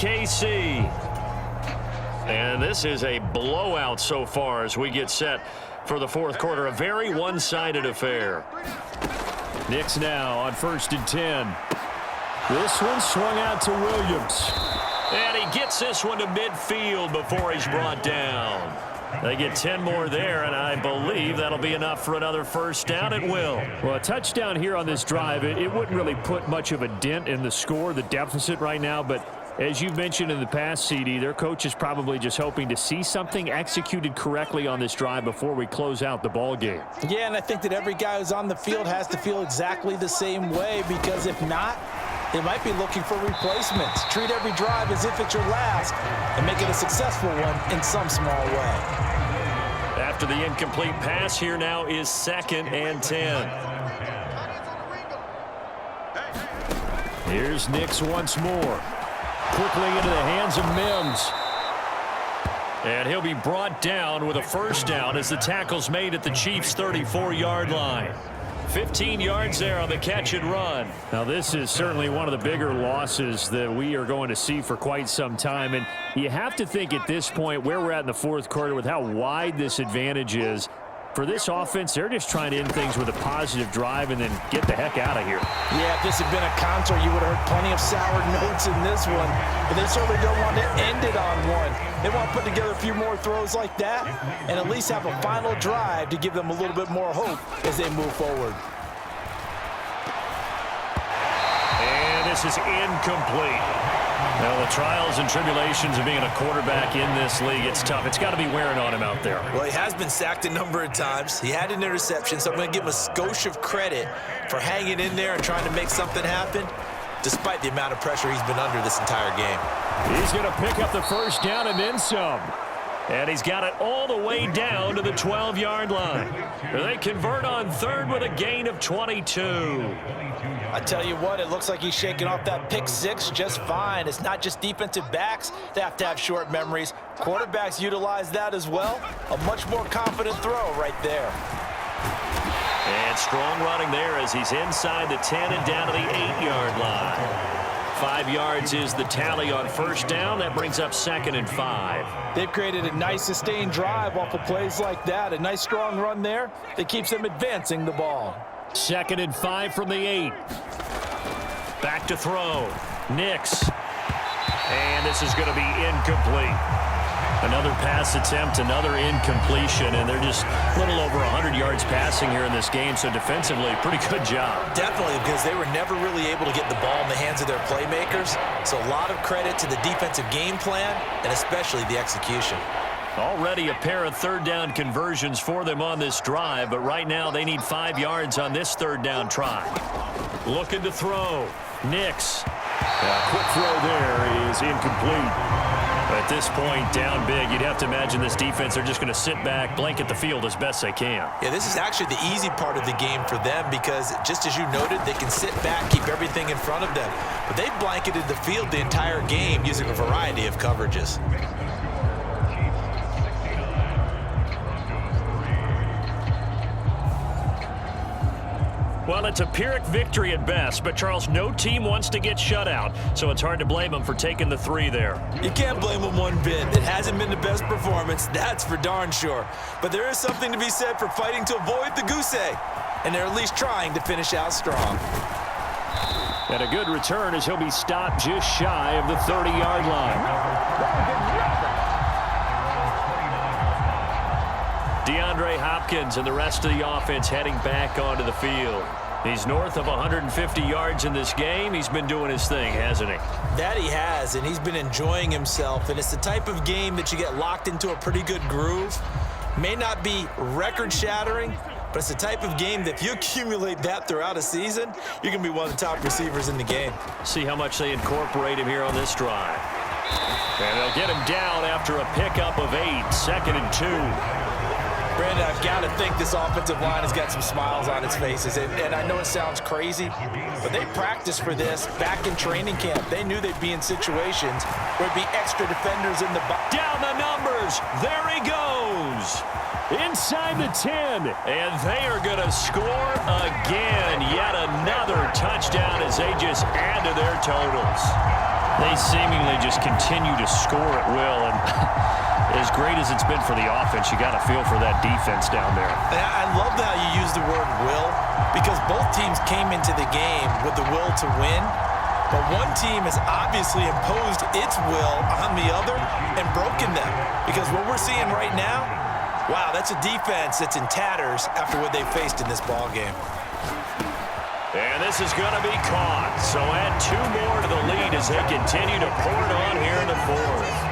KC. And this is a blowout so far as we get set for the fourth quarter. A very one-sided affair. Knicks now on 1st and 10. This one swung out to Williams. And he gets this one to midfield before he's brought down. They get 10 more there, and I believe that'll be enough for another first down. It will. Well, a touchdown here on this drive, it wouldn't really put much of a dent in the score, the deficit right now, but as you've mentioned in the past, CD, their coach is probably just hoping to see something executed correctly on this drive before we close out the ball game. Yeah, and I think that every guy who's on the field has to feel exactly the same way, because if not, they might be looking for replacements. Treat every drive as if it's your last and make it a successful one in some small way. After the incomplete pass, here now is 2nd and 10. Here's Nix once more. Quickly into the hands of Mims. And he'll be brought down with a first down as the tackle's made at the Chiefs' 34-yard line. 15 yards there on the catch and run. Now, this is certainly one of the bigger losses that we are going to see for quite some time. And you have to think at this point where we're at in the fourth quarter with how wide this advantage is. For this offense, they're just trying to end things with a positive drive and then get the heck out of here. Yeah, if this had been a concert, you would have heard plenty of sour notes in this one. But they certainly don't want to end it on one. They want to put together a few more throws like that and at least have a final drive to give them a little bit more hope as they move forward. And this is incomplete. Well, the trials and tribulations of being a quarterback in this league, it's tough. It's got to be wearing on him out there. Well, he has been sacked a number of times. He had an interception, so I'm going to give him a skosh of credit for hanging in there and trying to make something happen, despite the amount of pressure he's been under this entire game. He's going to pick up the first down and then some. And he's got it all the way down to the 12-yard line. They convert on 3rd with a gain of 22. I tell you what, it looks like he's shaking off that pick six just fine. It's not just defensive backs that have to have short memories. Quarterbacks utilize that as well. A much more confident throw right there. And strong running there as he's inside the 10 and down to the 8-yard line. 5 yards is the tally on first down. That brings up 2nd and 5. They've created a nice sustained drive off of plays like that. A nice strong run there that keeps them advancing the ball. 2nd and 5 from the 8. Back to throw. Nix. And this is going to be incomplete. Another pass attempt, another incompletion, and they're just a little over 100 yards passing here in this game, so defensively, pretty good job. Definitely, because they were never really able to get the ball in the hands of their playmakers, so a lot of credit to the defensive game plan and especially the execution. Already a pair of 3rd down conversions for them on this drive, but right now they need 5 yards on this 3rd down try. Looking to throw. Nix. A quick throw there is incomplete. At this point, down big, you'd have to imagine this defense, they're just going to sit back, blanket the field as best they can. Yeah, this is actually the easy part of the game for them because, just as you noted, they can sit back, keep everything in front of them. But they've blanketed the field the entire game using a variety of coverages. Well, it's a Pyrrhic victory at best, but, Charles, no team wants to get shut out, so it's hard to blame them for taking the 3 there. You can't blame them one bit. It hasn't been the best performance, that's for darn sure. But there is something to be said for fighting to avoid the goose egg, and they're at least trying to finish out strong. And a good return as he'll be stopped just shy of the 30-yard line. DeAndre Hopkins and the rest of the offense heading back onto the field. He's north of 150 yards in this game. He's been doing his thing, hasn't he? That he has, and he's been enjoying himself. And it's the type of game that you get locked into a pretty good groove. May not be record-shattering, but it's the type of game that if you accumulate that throughout a season, you're going to be one of the top receivers in the game. See how much they incorporate him here on this drive. And they'll get him down after a pickup of 8, 2nd and 2. Brandon, I've got to think this offensive line has got some smiles on its faces. And I know it sounds crazy, but they practiced for this back in training camp. They knew they'd be in situations where there'd be extra defenders in the box. Down the numbers. There he goes. Inside the 10. And they are going to score again. Yet another touchdown as they just add to their totals. They seemingly just continue to score at will, and as great as it's been for the offense, you got to feel for that defense down there. I love how you use the word will, because both teams came into the game with the will to win, but one team has obviously imposed its will on the other and broken them, because what we're seeing right now, wow, that's a defense that's in tatters after what they faced in this ball game. And this is going to be caught. So add 2 more to the lead as they continue to pour it on here in the fourth.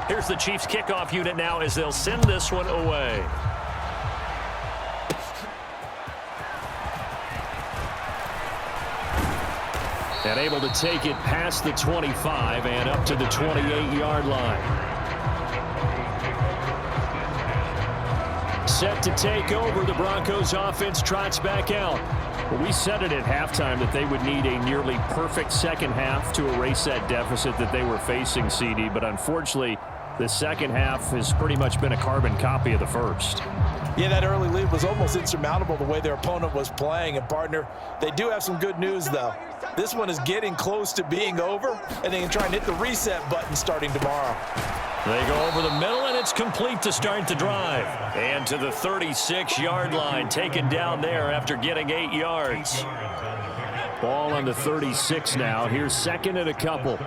Here's the Chiefs kickoff unit now as they'll send this one away. And able to take it past the 25 and up to the 28-yard line. Set to take over, the Broncos offense trots back out. Well, we said it at halftime that they would need a nearly perfect second half to erase that deficit that they were facing, CD, but unfortunately, the second half has pretty much been a carbon copy of the first. Yeah, that early lead was almost insurmountable the way their opponent was playing. And, partner, they do have some good news, though. This one is getting close to being over, and they can try and hit the reset button starting tomorrow. They go over the middle, and it's complete to start the drive. And to the 36-yard line, taken down there after getting 8 yards. Ball on the 36 now. Here's second and a couple.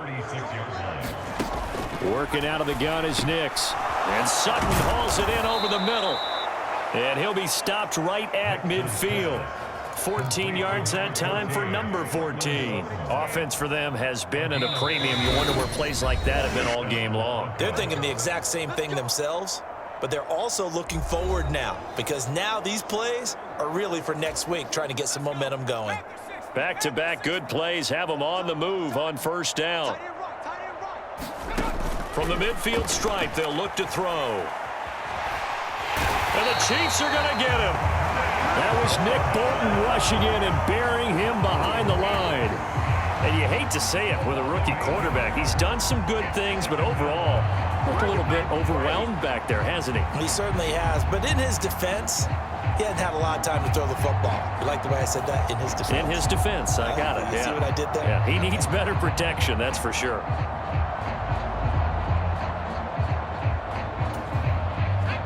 Working out of the gun is Nix. And Sutton hauls it in over the middle. And he'll be stopped right at midfield. 14 yards that time for number 14. Offense for them has been at a premium. You wonder where plays like that have been all game long. They're thinking the exact same thing themselves, but they're also looking forward now, because now these plays are really for next week, trying to get some momentum going. Back-to-back good plays have them on the move on first down. From the midfield stripe, they'll look to throw. And the Chiefs are going to get him. That was Nick Bolton rushing in and burying him behind the line. And you hate to say it with a rookie quarterback. He's done some good things, but overall, looked a little bit overwhelmed back there, hasn't he? He certainly has, but in his defense, he hadn't had a lot of time to throw the football. You like the way I said that? In his defense. In his defense, I got it. You see what I did there? Yeah, he needs better protection, that's for sure.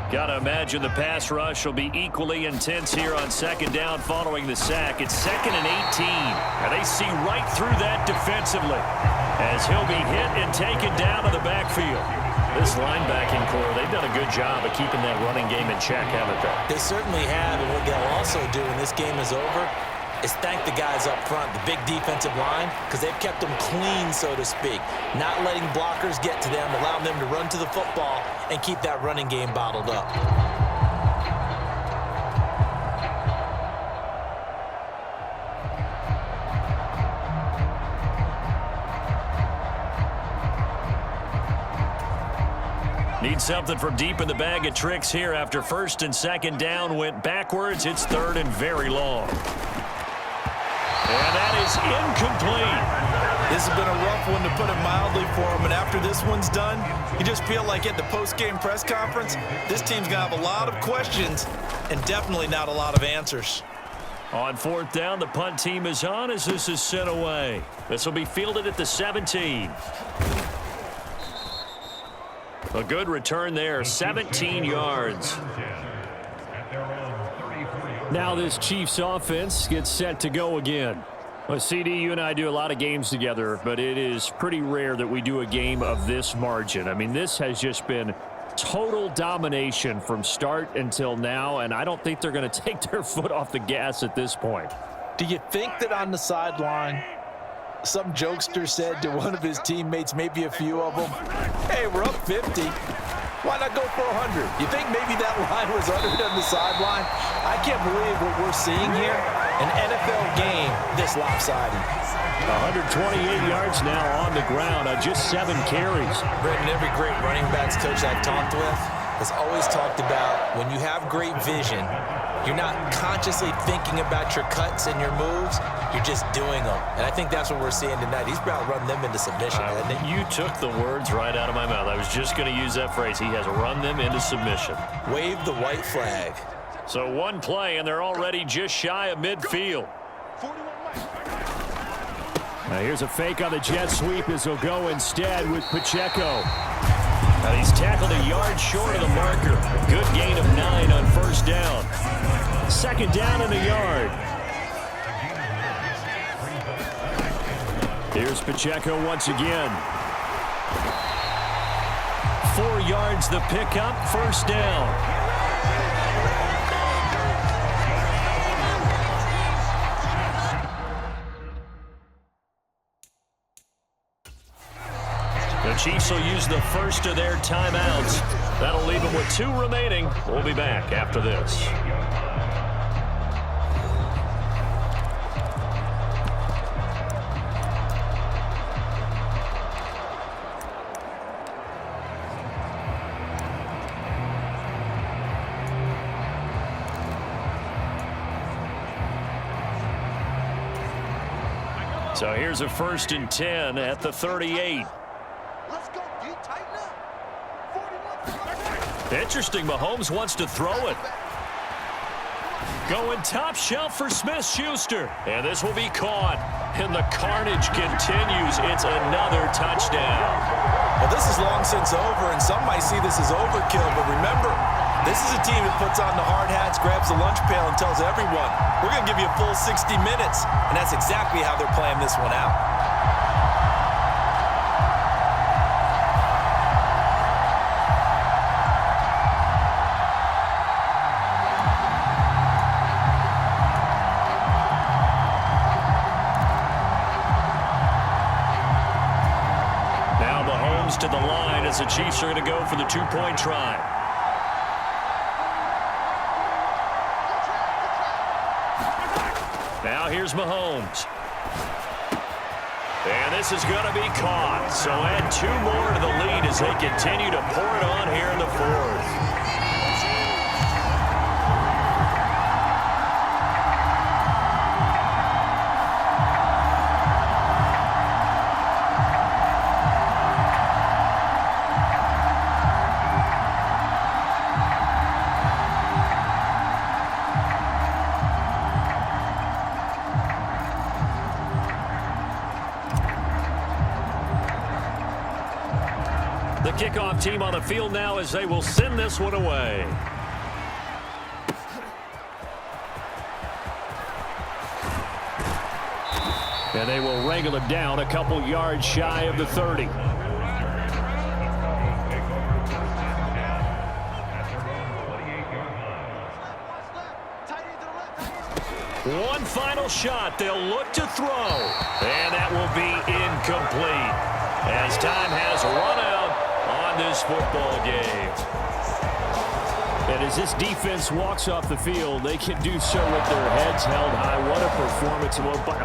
Got to imagine the pass rush will be equally intense here on second down following the sack. It's 2nd and 18. And they see right through that defensively as he'll be hit and taken down to the backfield. This linebacking core, they've done a good job of keeping that running game in check, haven't they? They certainly have, and what they'll also do when this game is over is thank the guys up front, the big defensive line, because they've kept them clean, so to speak. Not letting blockers get to them, allowing them to run to the football and keep that running game bottled up. Need something from deep in the bag of tricks here after first and second down went backwards. It's 3rd and very long. And that is incomplete. This has been a rough one, to put it mildly, for him. And after this one's done, you just feel like at the post-game press conference, this team's going to have a lot of questions and definitely not a lot of answers. On 4th down, the punt team is on as this is sent away. This will be fielded at the 17. A good return there, 17 yards. Now this Chiefs offense gets set to go again. Well, CD, you and I do a lot of games together, but it is pretty rare that we do a game of this margin. I mean, this has just been total domination from start until now, and I don't think they're going to take their foot off the gas at this point. Do you think that on the sideline, some jokester said to one of his teammates, maybe a few of them, hey, we're up 50. Why not go for 100? You think maybe that line was uttered on the sideline? I can't believe what we're seeing here. An NFL game this lopsided. 128 yards now on the ground on just 7 carries. Brendan, every great running backs coach I've talked with has always talked about when you have great vision You're not consciously thinking about your cuts and your moves. You're just doing them. And I think that's what we're seeing tonight. He's about to run them into submission, hasn't he? You took the words right out of my mouth. I was just going to use that phrase. He has run them into submission. Wave the white flag. So one play, and they're already just shy of midfield. Now here's a fake on the jet sweep as he'll go instead with Pacheco. Now he's tackled a yard short of the marker. Good gain of 9 on first down. Second down in the yard. Here's Pacheco once again. 4 yards the pickup, first down. The Chiefs will use the first of their timeouts. That'll leave them with 2 remaining. We'll be back after this. So here's a 1st and 10 at the 38. Interesting, Mahomes wants to throw it. Going top shelf for Smith-Schuster. And this will be caught. And the carnage continues. It's another touchdown. Well, this is long since over, and some might see this as overkill. But remember, this is a team that puts on the hard hats, grabs the lunch pail, and tells everyone, we're going to give you a full 60 minutes. And that's exactly how they're playing this one out. To the line as the Chiefs are going to go for the 2-point try. Now here's Mahomes. And this is going to be caught. So add 2 more to the lead as they continue to pour it on here in the 4th. The kickoff team on the field now as they will send this one away. And they will wrangle him down a couple yards shy of the 30. One final shot. They'll look to throw. And that will be incomplete as time has run out on this football game. And as this defense walks off the field, they can do so with their heads held high. What a performance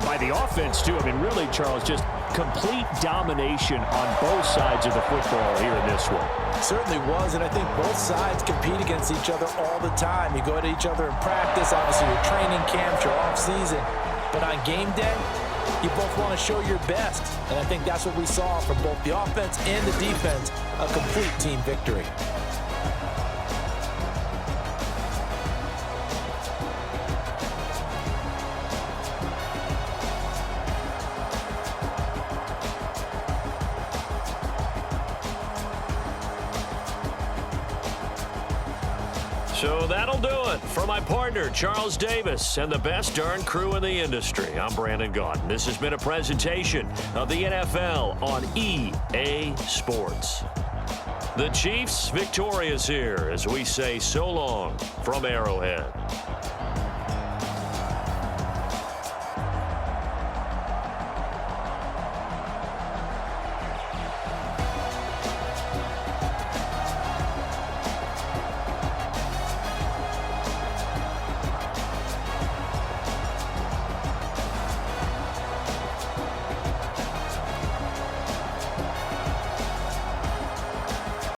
by the offense, too. I mean, really, Charles, just complete domination on both sides of the football here in this one. Certainly was, and I think both sides compete against each other all the time. You go at each other in practice, obviously your training camps, your off-season. But on game day, you both want to show your best. And I think that's what we saw from both the offense and the defense, a complete team victory. So that'll do it for my partner, Charles Davis, and the best darn crew in the industry. I'm Brandon Gaudin. This has been a presentation of the NFL on EA Sports. The Chiefs victorious here as we say so long from Arrowhead.